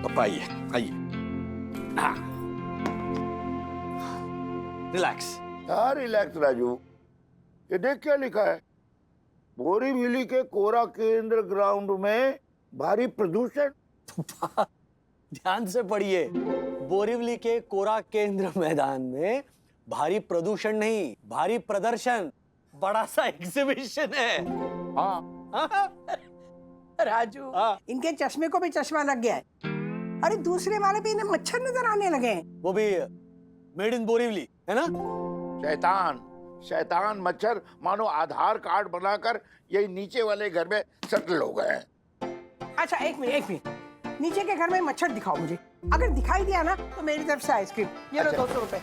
पापा आइए आइए। हाँ, रिलैक्स। हाँ रिलैक्स राजू। ये देख क्या लिखा है, बोरीवली के कोरा केंद्र ग्राउंड में भारी प्रदूषण। ध्यान से पढ़िए, बोरीवली के कोरा केंद्र मैदान में भारी प्रदूषण नहीं, भारी प्रदर्शन, बड़ा सा एग्जीबिशन है। हाँ राजू, हाँ। इनके चश्मे को भी चश्मा लग गया है। अरे दूसरे वाले भी इन्हें मच्छर नजर आने लगे हैं। वो भी मेड इन बोरीवली, है ना? शैतान शैतान मच्छर मानो आधार कार्ड बनाकर यही नीचे वाले घर में सेटल हो गए हैं। अच्छा एक मिनट, नीचे के घर में मच्छर दिखाओ मुझे। अगर दिखाई दिया ना तो मेरी तरफ से आइसक्रीम। ये लो अच्छा। 200 रुपए।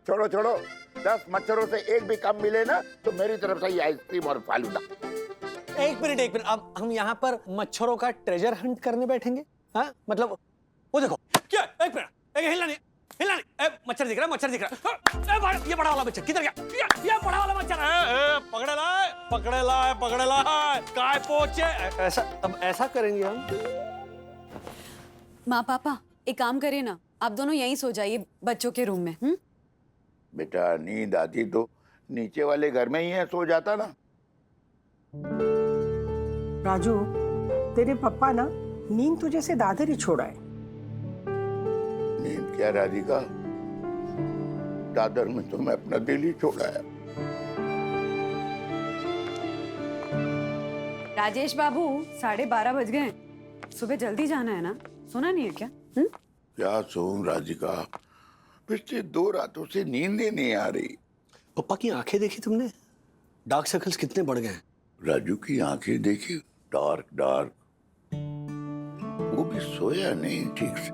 छोड़ो छोड़ो, 10 मच्छरों से एक भी कम मिले ना तो मेरी तरफ से ये आइसक्रीम और फालूदा। एक मिनट, अब हम यहाँ पर मच्छरों का ट्रेजर हंट करने बैठेंगे? हाँ, मतलब वो देखो क्या, एक मिनट, हिलना नहीं, मच्छर दिख रहा है, मच्छर दिख रहा है। ये बड़ा वाला मच्छर किधर गया? ये बड़ा वाला मच्छर है। पकड़े लाए, काय पोचे। ऐसा, अब ऐसा करेंगे हम। माँ पापा एक काम करिए ना, आप दोनों यहीं सो जाइए बच्चों के रूम में। बेटा नींद आती तो नीचे वाले घर में ही है, सो जाता ना। राजू, तेरे पापा ना नींद तुझे से दादर ही छोड़ा है। नींद क्या राधिका, दादर में तो मैं अपना दिल ही छोड़ा है। राजेश बाबू 12:30 बज गए, सुबह जल्दी जाना है ना, सुना नहीं है क्या? क्या सोऊं राधिका, पिछली 2 रातों से नींद ही नहीं आ रही। पापा की आंखें देखी तुमने? डार्क सर्कल्स कितने बढ़ गए हैं। राजू की आंखें देखी, डार्क डार्क, वो भी सोया नहीं ठीक से।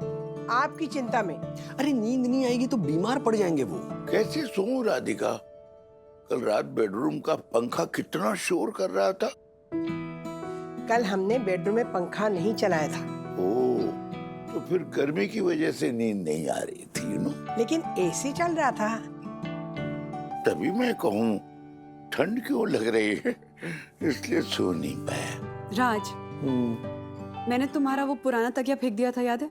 आपकी चिंता में। अरे नींद नहीं आएगी तो बीमार पड़ जाएंगे वो। कैसे सोऊं राधिका, कल रात बेडरूम का पंखा कितना शोर कर रहा था। कल हमने बेडरूम में पंखा नहीं चलाया था। ओह, तो फिर गर्मी की वजह से नींद नहीं आ रही थी नो। लेकिन एसी चल रहा था। तभी मैं कहूँ ठंड क्यों लग रही है, इसलिए सो नहीं पाया। राज, मैंने तुम्हारा वो पुराना तकिया फेंक दिया था, याद है?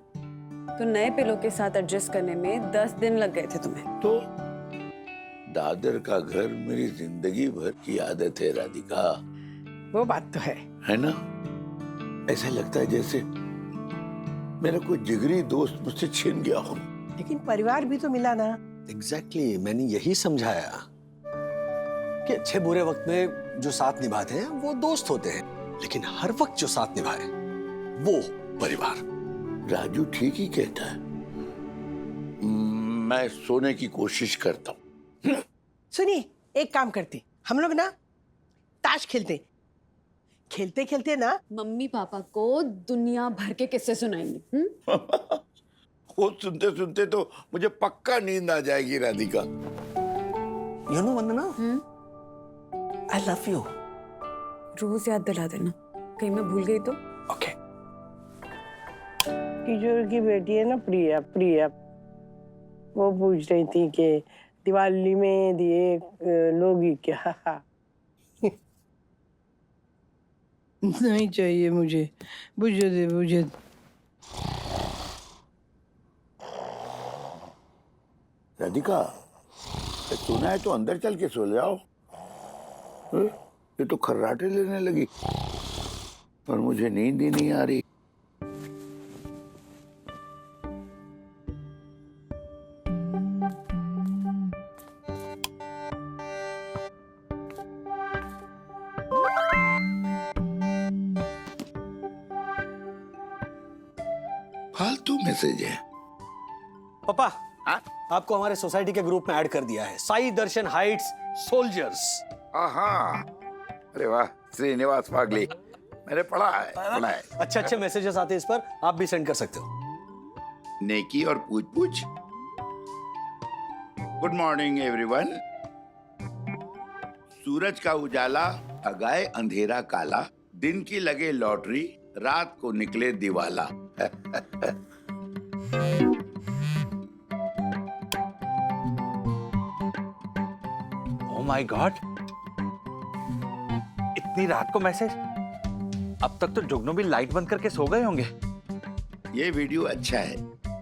तो नए पिलो के साथ एडजस्ट करने में 10 दिन लग गए थे तुम्हें। तो दादर का घर मेरी जिंदगी भर की आदत है राधिका। वो बात तो है ना? ऐसा लगता है जैसे मेरा कोई जिगरी दोस्त मुझसे छिन गया हो। लेकिन परिवार भी तो मिला ना। एग्जैक्टली, मैंने यही समझाया कि अच्छे बुरे वक्त में जो साथ निभाते हैं वो दोस्त होते हैं, लेकिन हर वक्त जो साथ निभाए वो परिवार। राजू ठीक ही कहता है, मैं सोने की कोशिश करता हूँ। सुनिए, एक काम करते, हम लोग ना ताश खेलते खेलते ना मम्मी पापा को दुनिया भर के किस्से सुनाएंगे। वो सुनते सुनते तो मुझे पक्का नींद आ जाएगी Radhika. You know Vandana, I love you. रोज याद दिला देना, कहीं मैं भूल गई तो। ओके। किशोर की बेटी है ना प्रिया, वो पूछ रही थी कि दिवाली में दिए लोगी क्या। नहीं चाहिए मुझे, बुझे दे। राधिका, सुना है तो अंदर चल के सो जाओ। ये तो खर्राटे लेने लगी और मुझे नींद ही नहीं आ रही। फालतू मैसेज है। पापा, हाँ? आपको हमारे सोसाइटी के ग्रुप में ऐड कर दिया है, साई दर्शन हाइट्स सोल्जर्स। हाँ, अरे वाह, श्रीनिवास फागली, मैंने पढ़ा है। अच्छे मैसेजेस आते हैं इस पर, आप भी सेंड कर सकते हो। नेकी और पूछ पूछ। Good morning everyone. सूरज का उजाला भगाए अंधेरा काला, दिन की लगे लॉटरी, रात को निकले दिवाला। ओह माय गॉड, इतनी रात को मैसेज। अब तक तो जुगनू भी लाइट बंद करके सो गए होंगे। ये वीडियो अच्छा है,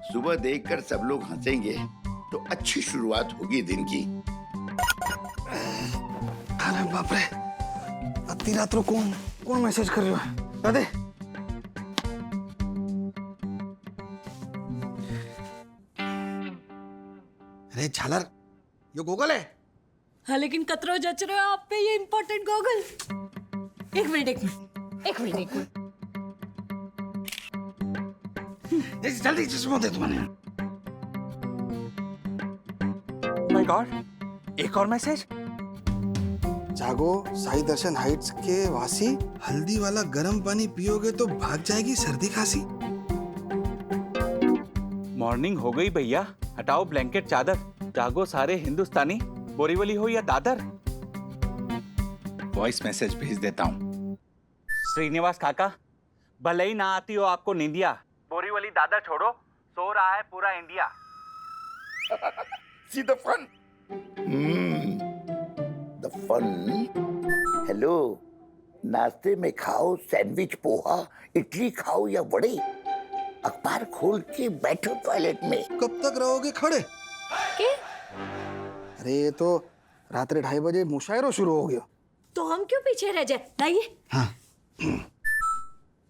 सुबह देखकर सब लोग हंसेंगे तो अच्छी शुरुआत होगी दिन की। अरे बाप रे, अति रात को कौन कौन मैसेज कर रही है? दादे अरे झालर, ये गूगल है। हाँ लेकिन कतरो जच रहे हो आप पे ये इम्पोर्टेंट गॉगल। एक मिनट एक मिनट एक मिनट एक मिनट। जल्दी चश्मा दे तुम्हें। माय गॉड, एक और मैसेज। जागो, साई दर्शन हाइट्स के वासी, हल्दी वाला गर्म पानी पियोगे तो भाग जाएगी सर्दी खांसी। मॉर्निंग हो गई भैया, हटाओ ब्लैंकेट चादर, जागो सारे हिंदुस्तानी, बोरीवली हो या दादर। वॉइस मैसेज भेज देता हूँ। श्रीनिवास काका, भले ही ना आती हो आपको नींदिया, बोरीवली दादर छोड़ो, सो रहा है पूरा India. See the fun? The fun? Hello, नाश्ते में खाओ सैंडविच, पोहा, इडली खाओ या वड़े, अखबार खोल के बैठो टॉयलेट में। कब तक रहोगे खड़े? के? अरे ये तो रात्रि 2:30 बजे मुशायरो शुरू हो गया। तो हम क्यों पीछे रह जाए? लाइए। हाँ।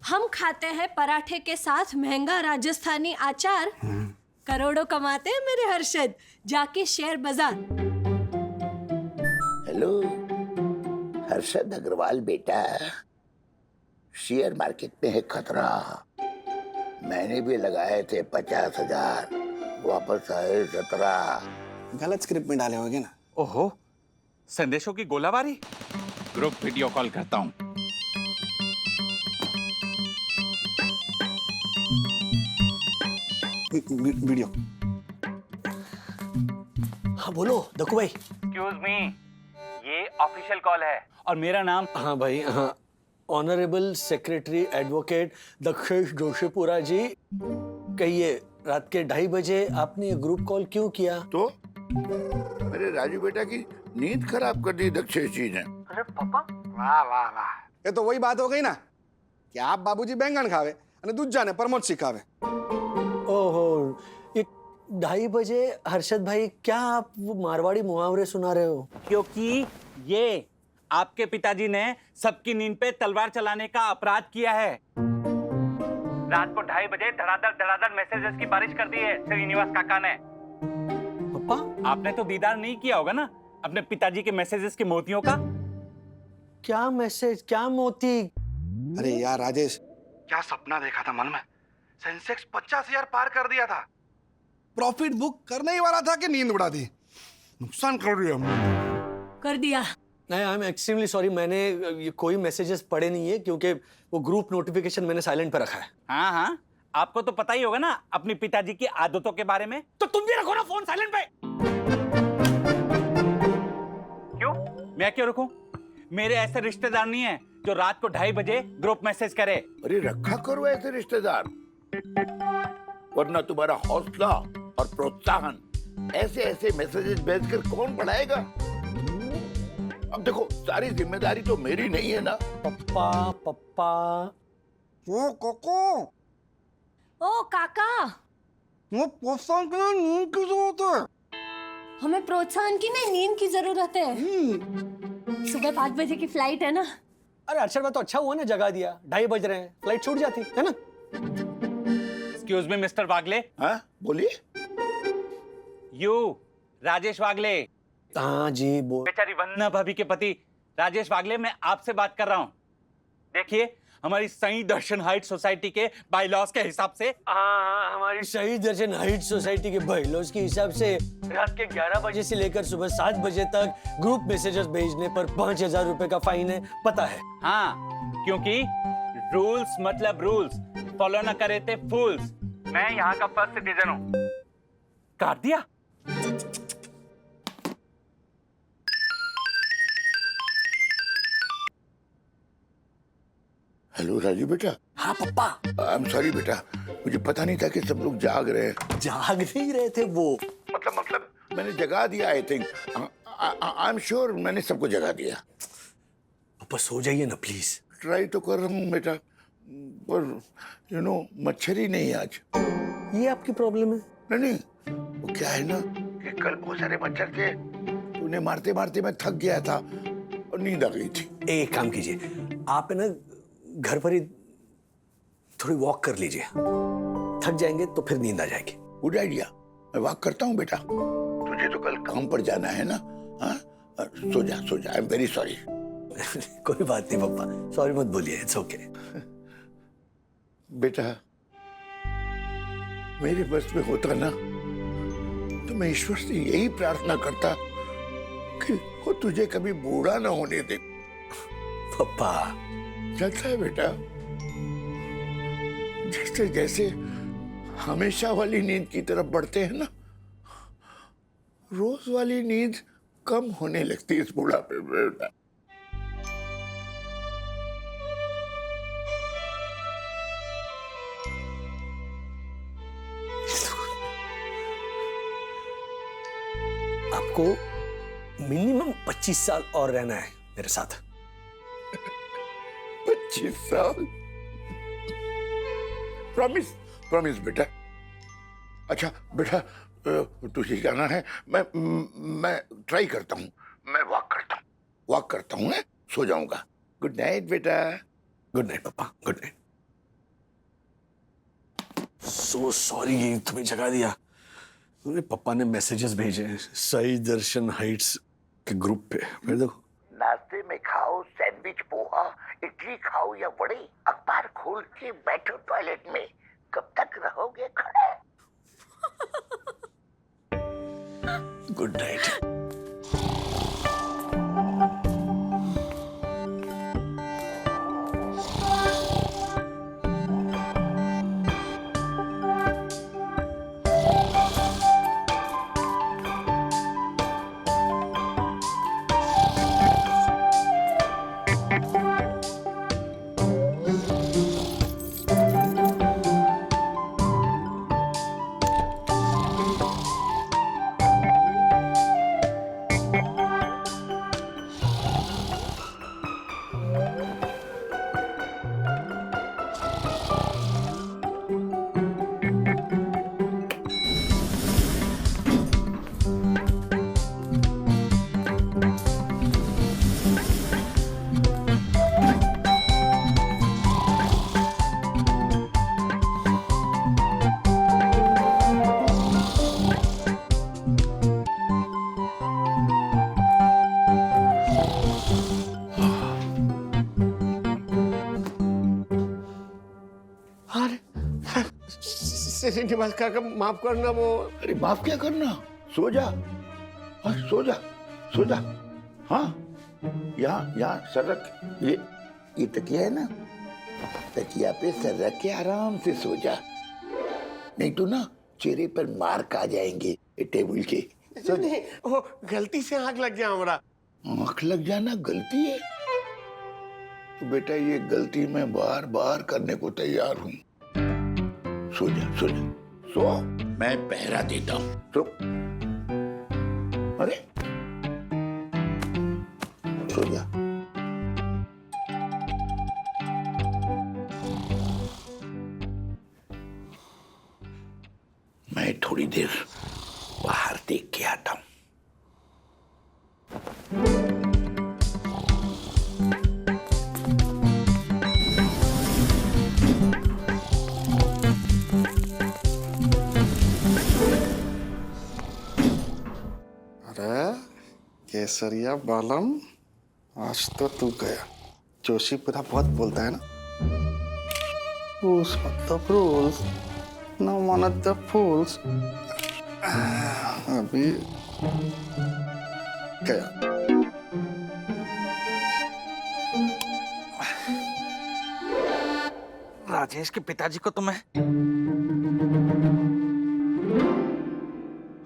हम खाते हैं पराठे के साथ महंगा राजस्थानी अचार, करोड़ों कमाते हैं मेरे हर्षद जाके शेयर बाजार। हेलो, हर्षद अग्रवाल बेटा, शेयर मार्केट में है खतरा। मैंने भी लगाए थे 50,000, वापस आए 17। गलत स्क्रिप्ट में डाले होगे ना। ओहो, संदेशों की गोलाबारी। ग्रुप वीडियो कॉल करता हूँ। वीडियो। हाँ बोलो दक्कू भाई। एक्सक्यूज मी, ये ऑफिशियल कॉल है और मेरा नाम। हाँ भाई, हाँ। Honourable secretary advocate Dakshesh Joshipura ji, कहिए रात के 2:30 बजे आपने ये ग्रुप कॉल क्यों किया? तो मेरे राजू बेटा की नींद खराब कर दी दक्षेश जी ने। वाह वाह वाह, ये तो वही बात हो गई ना कि आप बाबूजी बैंगन खावे અને दूजा प्रमोद सिखावे। ओहो, ये 2:30 बजे हर्षद भाई, क्या आप वो मारवाड़ी मुहावरे सुना रहे हो? क्योंकि ये आपके पिताजी ने सबकी नींद पे तलवार चलाने का अपराध किया है। रात को 2:30 बजे धड़ाधड़ मैसेजेस की बारिश कर दी है श्रीनिवास काका ने। पापा, आपने तो दीदार नहीं किया होगा ना अपने पिताजी के मैसेजेस के मोतियों का। क्या मैसेज, क्या मोती? अरे यार राजेश, क्या सपना देखा था मन में। सेंसेक्स 50,000 पार कर दिया था, प्रॉफिट बुक करने ही वाला था कि नींद उड़ा दी। नुकसान कर दिया हमने। कर दिया। नहीं, आई एम एक्सट्रीमली सॉरी, मैंने ये कोई मैसेजेस पढ़े नहीं है क्योंकि वो ग्रुप नोटिफिकेशन मैंने साइलेंट पे रखा है। हाँ हाँ, आपको तो पता ही होगा ना अपने पिताजी की आदतों के बारे में। तो तुम भी रखो ना फोन साइलेंट पे। क्यों? मैं क्यों रखूं? मेरे ऐसे रिश्तेदार नहीं है जो रात को 2:30 बजे ग्रुप मैसेज करे। अरे रखा करो ऐसे रिश्तेदार, वरना तुम्हारा हौसला और प्रोत्साहन ऐसे ऐसे मैसेजेस भेजकर कौन बढ़ाएगा? अब देखो, सारी जिम्मेदारी तो मेरी नहीं है ना। पप्पा पप्पा, ओ कोको, ओ काका, वो प्रोत्साहन के लिए नींद की जरूरत है। हमें प्रोत्साहन की नहीं, नींद की जरूरत है। सुबह 5 बजे की फ्लाइट है ना। अरे अक्षर बात तो अच्छा हुआ ना, जगा दिया। 2:30 बज रहे हैं, फ्लाइट छूट जाती है ना। एक्सक्यूज मी मिस्टर वागले। हाँ बोलिए। यू राजेश वागले। हाँ जी, बोल। बेचारी वंदना भाभी के पति राजेश वागले, मैं आपसे बात कर रहा हूँ। देखिए, हमारी साई दर्शन हाइट सोसाइटी के बायलॉज के हिसाब से, हाँ, हमारी शहीद दर्शन हाइट सोसाइटी के बायलॉज के हिसाब से रात के 11 बजे से लेकर सुबह 7 बजे तक ग्रुप मैसेजेस भेजने पर 5,000 रुपए का फाइन है, पता है? हाँ, क्योंकि रूल्स मतलब रूल्स, फॉलो ना करे थे फूल्स। मैं यहाँ का फर्स्ट सिटीजन हूँ। काट दिया। हेलो राजू बेटा। हाँ पप्पा। आई एम सॉरी बेटा, मुझे पता नहीं था कि सब लोग जाग रहे हैं। जाग नहीं रहे थे वो। मतलब मैंने जगा दिया। I think, I am sure मैंने सबको जगा दिया। पापा सो जाइए ना प्लीज। ट्राई तो कर रहा हूँ बेटा, पर मच्छर ही नहीं आज। ये आपकी प्रॉब्लम है? नहीं, वो क्या है ना कि कल बहुत सारे मच्छर थे, उन्हें मारते मारते मैं थक गया था और नींद आ गई थी। एक काम कीजिए, आप है ना घर पर ही थोड़ी वॉक कर लीजिए, थक जाएंगे तो फिर नींद आ जाएगी। गुड आइडिया, मैं वॉक करता हूँ बेटा। तुझे तो कल काम पर जाना है ना? हाँ, सो जा सो जा। I am very sorry. कोई बात नहीं पापा, सॉरी मत बोलिए, इट्स ओके। बेटा, मेरे बस में होता ना तो मैं ईश्वर से यही प्रार्थना करता कि वो तुझे कभी बूढ़ा ना होने दे। पापा चलता है बेटा, जैसे जैसे हमेशा वाली नींद की तरफ बढ़ते हैं ना, रोज वाली नींद कम होने लगती है इस बुढ़ापे में बेटा। आपको मिनिमम 25 साल और रहना है मेरे साथ। 25 साल? प्रॉमिस? प्रॉमिस बेटा। अच्छा बेटा, तुझे जाना है, मैं ट्राई करता हूँ, मैं वॉक करता हूँ, सो जाऊंगा। गुड नाइट बेटा। गुड नाइट पापा, गुड नाइट। सो सॉरी तुम्हें जगा दिया। मेरे पापा ने मैसेजेस भेजे साई दर्शन हाइट्स के ग्रुप पे, फिर देखो। नाश्ते में खाओ सैंडविच, पोहा, इडली खाओ या वड़े, अखबार खोल के बैठो टॉयलेट में, कब तक रहोगे खड़े? Good night. श्रीनिवास काका माफ करना। वो अरे माफ क्या करना, सो जा। हाँ, सो जा सो जा। हाँ, यहाँ सर रख, ये तकिया है ना, तकिया पे सर रख के आराम से सो जा, नहीं तो ना चेहरे पर मार्क आ जाएंगे टेबल के। सो जा। नहीं, वो गलती से आग लग गया हमारा। आंख लग जाना गलती है? तो बेटा ये गलती मैं बार बार करने को तैयार हूँ। सो जा सो जा, सो, मैं पहरा देता हूँ। सो। अरे सो जा। मैं थोड़ी देर बाहर देख के आता हूँ। केसरिया बालम, आज तो तू गया। जोशीपुरा बहुत बोलता है ना, रूल्स मतलब रूल्स, नो मानत द फूल्स। अभी गया। राजेश के पिताजी को तो मैं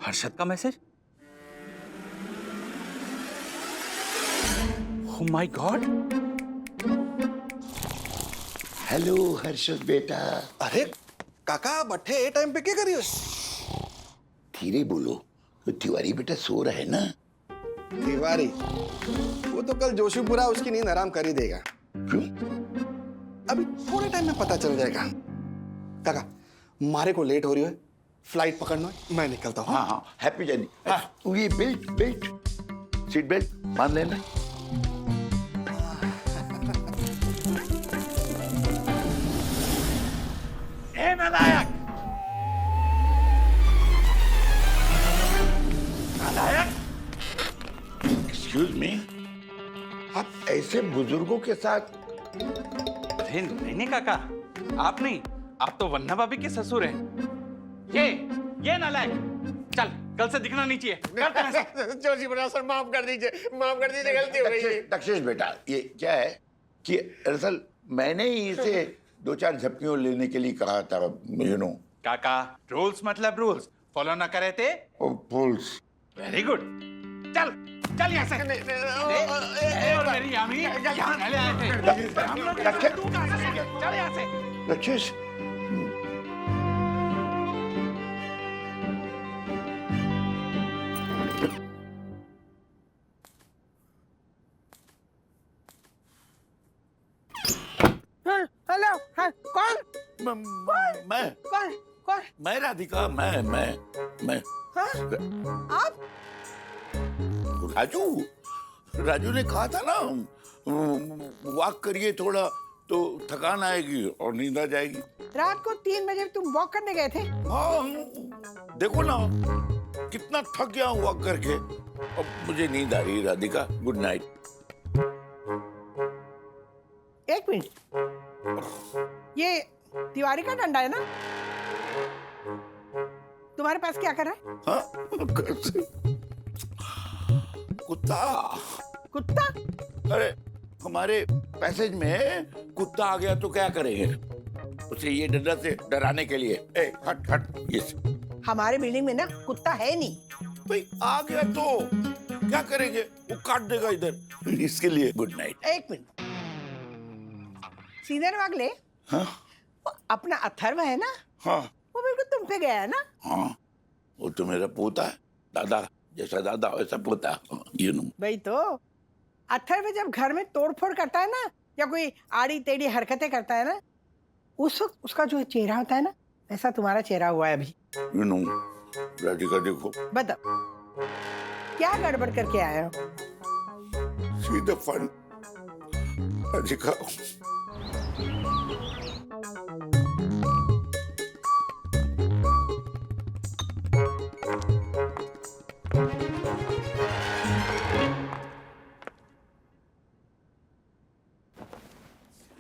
हर्षद का message. Oh my God! Hello Harshad बेटा। अरे काका बट्ठे ए टाइम पे क्या करियो? धीरे बोलो, तो तिवारी बेटा सो रहा है ना। तिवारी वो तो कल जोशीपुरा उसकी नींद आराम कर ही देगा। क्यों? अभी थोड़े टाइम में पता चल जाएगा। काका मारे को लेट हो रही है, फ्लाइट पकड़ना है, मैं निकलता हूँ। हाँ हाँ, हैप्पी जर्नी। तू ये बेल्ट सीट बेल्ट बांध लेना। ए नालायक, एक्सक्यूज मी, आप ऐसे बुजुर्गों के साथ? अरे नहीं काका, आप नहीं, आप तो वन्ना भाभी के ससुर हैं। ये नालायक, चल कल से दिखना नहीं चाहिए। जोशी बड़ा सर माफ कर दीजिए, गलती हो गई है। दक्षेश बेटा, ये क्या है कि दरअसल मैंने ही इसे 2-4 झपकियों लेने के लिए कहा था, यू नो। काका, रूल्स मतलब रूल्स फॉलो ना करे थे। फूल्स। वेरी गुड, चल यहाँ से। ए, और मेरी यामी यहाँ पहले आए थे। हम लोग तू कहाँ से सीखे? चल यहाँ से। दक्षेश, हेलो, हाँ, कौन मैं कौन मैं राधिका, मैं हाँ? आप राजू ने कहा था ना, वॉक करिए थोड़ा तो थकान आएगी और नींद आ जाएगी। रात को 3 बजे तुम वॉक करने गए थे? हाँ, देखो ना कितना थक गया हूँ वॉक करके। अब मुझे नींद आ रही है राधिका, गुड नाइट। 1 मिनट, ये तिवारी का डंडा है ना? तुम्हारे पास क्या कर रहा है? हाँ? कुत्ता। अरे हमारे पैसेज में कुत्ता आ गया तो क्या करेंगे? उसे ये डंडा से डराने के लिए। ए, हट ये से। हमारे बिल्डिंग में ना कुत्ता है नहीं। भाई आ गया तो क्या करेंगे? वो काट देगा इधर, इसके लिए गुड नाइट। 1 मिनट, सीधे वागले। हाँ वो अपना अथर्व है ना, हाँ वो बिल्कुल तुम पे गया है ना? हाँ, वो तो मेरा पोता है, दादा जैसा दादा वैसा पोता, यू नो। भाई तो अथर्व जब घर में तोड़फोड़ करता है ना, या कोई आड़ी टेढ़ी हरकतें करता है ना, उस वक्त उसका जो चेहरा होता है ना, ऐसा तुम्हारा चेहरा हुआ है अभी। यू नो राधिका, देखो बताओ क्या गड़बड़ करके आए हो? See the fun Radhika.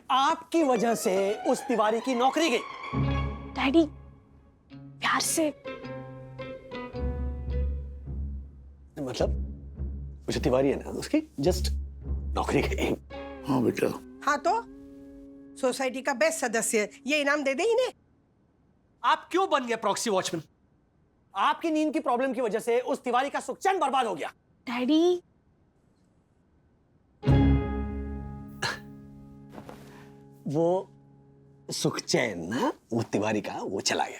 आपकी वजह से उस तिवारी की नौकरी गई। डैडी प्यार से। मतलब मुझे तिवारी है ना, उसकी जस्ट नौकरी गई। हाँ बेटा। हाँ तो सोसाइटी का बेस्ट सदस्य, ये इनाम दे दे इन्हें। आप क्यों बन गए प्रॉक्सी वॉचमैन? आपकी नींद की प्रॉब्लम की वजह से उस तिवारी का सुखचैन बर्बाद हो गया। डैडी वो सुखचैन ना, वो तिवारी का वो चला गया,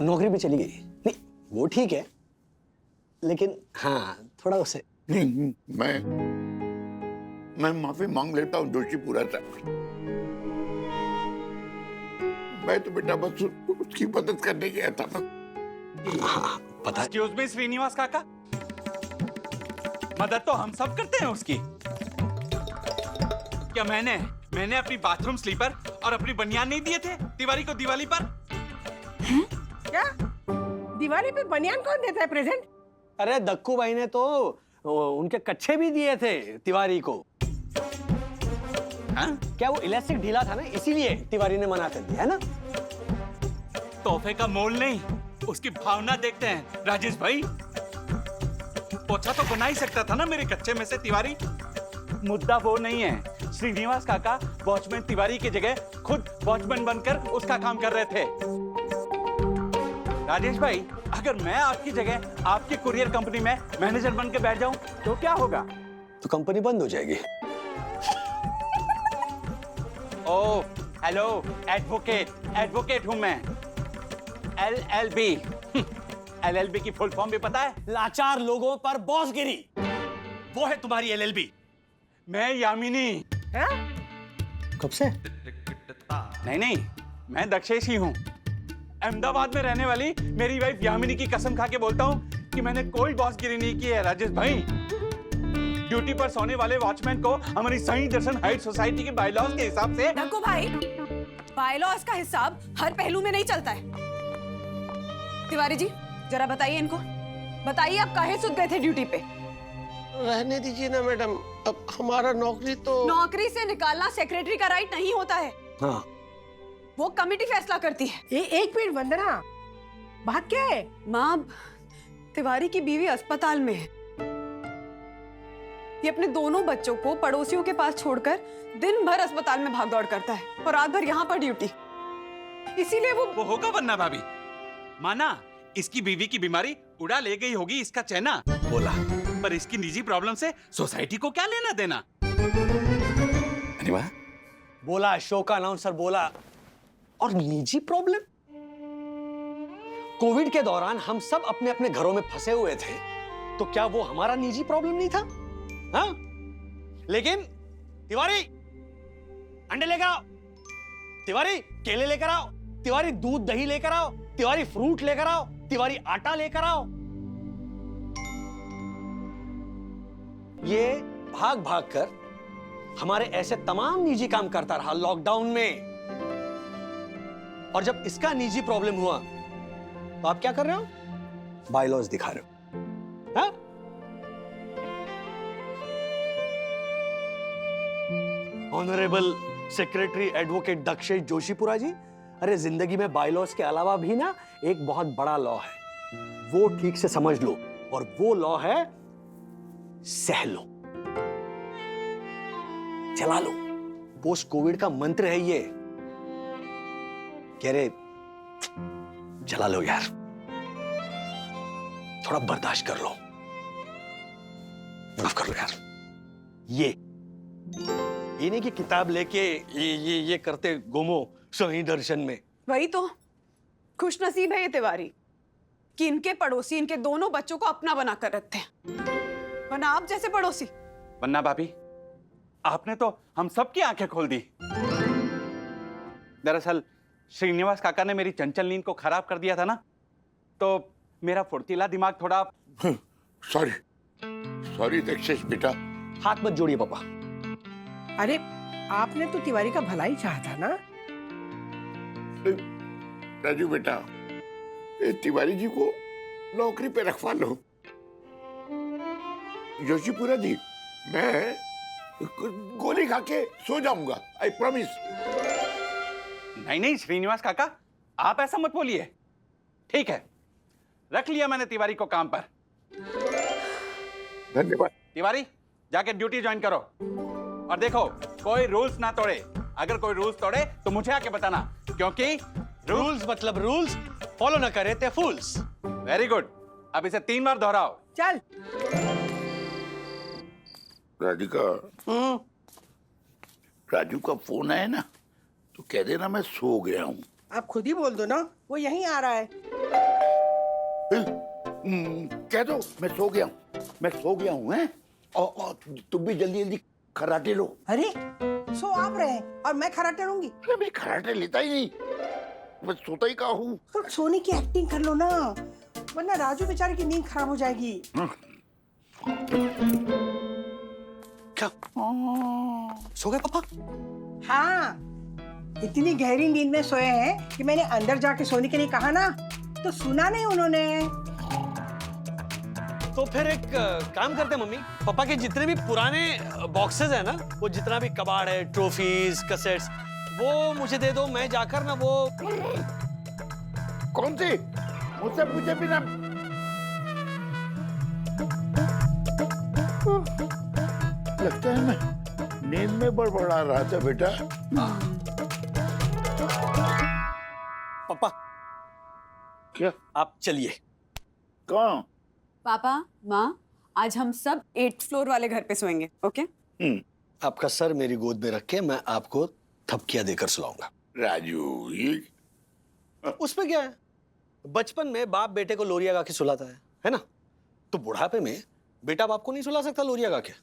नौकरी भी चली गई। नहीं वो ठीक है, लेकिन हाँ थोड़ा उसे। नहीं, मैं माफी मांग लेता हूँ जोशीपुरा से। मैं तो बेटा बस उसकी मदद करने गया था ना। हाँ पता है। एक्सक्यूज मी श्रीनिवास काका, मदद तो हम सब करते हैं उसकी। क्या मैंने अपनी बाथरूम स्लीपर और अपनी बनियान नहीं दिए थे तिवारी को दिवाली पर? क्या दिवाली पे बनियान कौन देता है प्रेजेंट? अरे दक्कू भाई ने तो उनके कच्छे भी दिए थे तिवारी को। हाँ? क्या वो इलास्टिक ढीला था ना, इसीलिए तिवारी ने मना कर दिया है ना। तोहफे का मोल नहीं, उसकी भावना देखते हैं राजेश भाई। पोछा तो बना ही सकता था ना मेरे कच्चे में से तिवारी। मुद्दा वो नहीं है, श्रीनिवास काका वॉचमैन तिवारी की जगह खुद वॉचमैन बनकर उसका काम कर रहे थे। राजेश भाई, अगर मैं आपकी जगह आपकी कुरियर कंपनी में मैनेजर बन के बैठ जाऊं तो क्या होगा? तो कंपनी बंद हो जाएगी। ओ हेलो, एडवोकेट हूं मैं। LLB LLB की फुल फॉर्म भी पता है? लाचार लोगों पर बॉसगिरी, वो है तुम्हारी LLB। मैं यामिनी। हाँ? कब से? नहीं नहीं, मैं दक्षेश ही हूँ। अहमदाबाद में रहने वाली मेरी वाइफ यामिनी की कसम खा के बोलता हूँ कि मैंने कोई बॉसगिरी नहीं की है राजेश भाई। ड्यूटी पर सोने वाले वॉचमैन को हमारी साईं दर्शन हाइट सोसाइटी के बायलॉज के हिसाब से। नक्कू भाई, बायलॉज का हिसाब हर पहलू में नहीं चलता है। तिवारी जी, जरा बताइए इनको, बताइए आप काहे सुत गए थे ड्यूटी पे? रहने दीजिए ना मैडम, अब हमारा नौकरी तो। नौकरी से निकालना सेक्रेटरी का राइट नहीं होता है। हाँ, वो कमेटी फैसला करती है। एक मिनट वंदना, बात क्या है? माँ, तिवारी की बीवी अस्पताल में है। ये अपने दोनों बच्चों को पड़ोसियों के पास छोड़कर दिन भर अस्पताल में भाग दौड़ करता है और रात भर यहाँ पर ड्यूटी। इसीलिए वो होगा वरना भाभी। माना इसकी बीवी की बीमारी उड़ा ले गई होगी इसका चैना, बोला, पर इसकी निजी प्रॉब्लम से सोसाइटी को क्या लेना देना? बोला, शो का अनाउंसर बोला। और निजी प्रॉब्लम? कोविड के दौरान हम सब अपने अपने घरों में फंसे हुए थे, तो क्या वो हमारा निजी प्रॉब्लम नहीं था? हाँ? लेकिन तिवारी अंडे लेकर आओ, तिवारी केले लेकर आओ, तिवारी दूध दही लेकर आओ, तिवारी फ्रूट लेकर आओ, तिवारी आटा लेकर आओ। ये भाग भाग कर हमारे ऐसे तमाम निजी काम करता रहा लॉकडाउन में। और जब इसका निजी प्रॉब्लम हुआ तो आप क्या कर रहे हो? बायलॉज दिखा रहे हो। हाँ? Honourable secretary advocate Dakshesh Joshipura ji, अरे जिंदगी में बायलॉज के अलावा भी ना एक बहुत बड़ा लॉ है, वो ठीक से समझ लो। और वो लॉ है सह लो, चला लो। पोस्ट कोविड का मंत्र है ये। कह रहे चला लो यार, थोड़ा बर्दाश्त कर लो, माफ कर लो यार। ये नहीं कि किताब लेके ये करते घूमो साईं दर्शन में। वही तो खुश नसीब है ये तिवारी कि इनके पड़ोसी इनके दोनों बच्चों को अपना बना कर रखते हैं, वरना आप जैसे पड़ोसी। वरना भाभी, आपने तो हम सबकी आंखें खोल दी। दरअसल श्रीनिवास काका ने मेरी चंचल नींद को खराब कर दिया था ना, तो मेरा फुर्तीला दिमाग थोड़ा। सॉरी दक्षेश बेटा। हाथ मत जोड़िए पापा। अरे आपने तो तिवारी का भला ही चाहा था ना। राजू बेटा, तिवारी जी को नौकरी पे रखवा लो। जोशीपुरा जी, मैं गोली खा के सो जाऊंगा, आई प्रॉमिस। नहीं नहीं श्रीनिवास काका, आप ऐसा मत बोलिए। ठीक है, रख लिया मैंने तिवारी को काम पर। धन्यवाद। तिवारी, जाके ड्यूटी ज्वाइन करो। और देखो, कोई रूल्स ना तोड़े। अगर कोई रूल्स तोड़े तो मुझे आके बताना, क्योंकि रूल्स मतलब रूल्स, फॉलो ना करे ते फूल्स। Very good. अब इसे 3 बार दोहराओ। चल। राधिका, राजू का फोन आया ना, तो कह देना मैं सो गया हूँ। आप खुद ही बोल दो ना, वो यहीं आ रहा है। कह दो मैं सो गया हूँ, मैं सो गया हूँ। हैं? और तुम भी जल्दी जल्दी खराटे लो। अरे सो आप रहे और मैं खराटे लूंगी? अरे मैं खराटे लेता ही नहीं, मैं सोता ही कहाँ हूँ। तो सोने की एक्टिंग कर लो ना, वरना राजू बेचारे की नींद खराब हो जाएगी। क्या सो गए पापा? हाँ, इतनी गहरी नींद में सोए हैं कि मैंने अंदर जाके सोने के लिए कहा ना, तो सुना नहीं उन्होंने। तो फिर एक काम करते हैं मम्मी, पापा के जितने भी पुराने बॉक्सेस है ना, वो जितना भी कबाड़ है, ट्रॉफीज, कैसेट्स, वो मुझे दे दो। मैं जाकर ना वो। कौन सी? मुझसे पूछे बिना। लगता है मैं नींद में बड़बड़ा रहा था बेटा। पापा क्या? आप चलिए। कहाँ? पापा, माँ, आज हम सब 8th फ्लोर वाले घर पे सोएंगे, ओके? आपका सर मेरी गोद में रख के मैं आपको थपकियां देकर सुलाऊंगा। राजू, ये उसमें क्या है? बचपन में बाप बेटे को लोरिया गा के सुलाता है ना? तो बुढ़ापे में बेटा बाप को नहीं सुला सकता लोरिया गा के?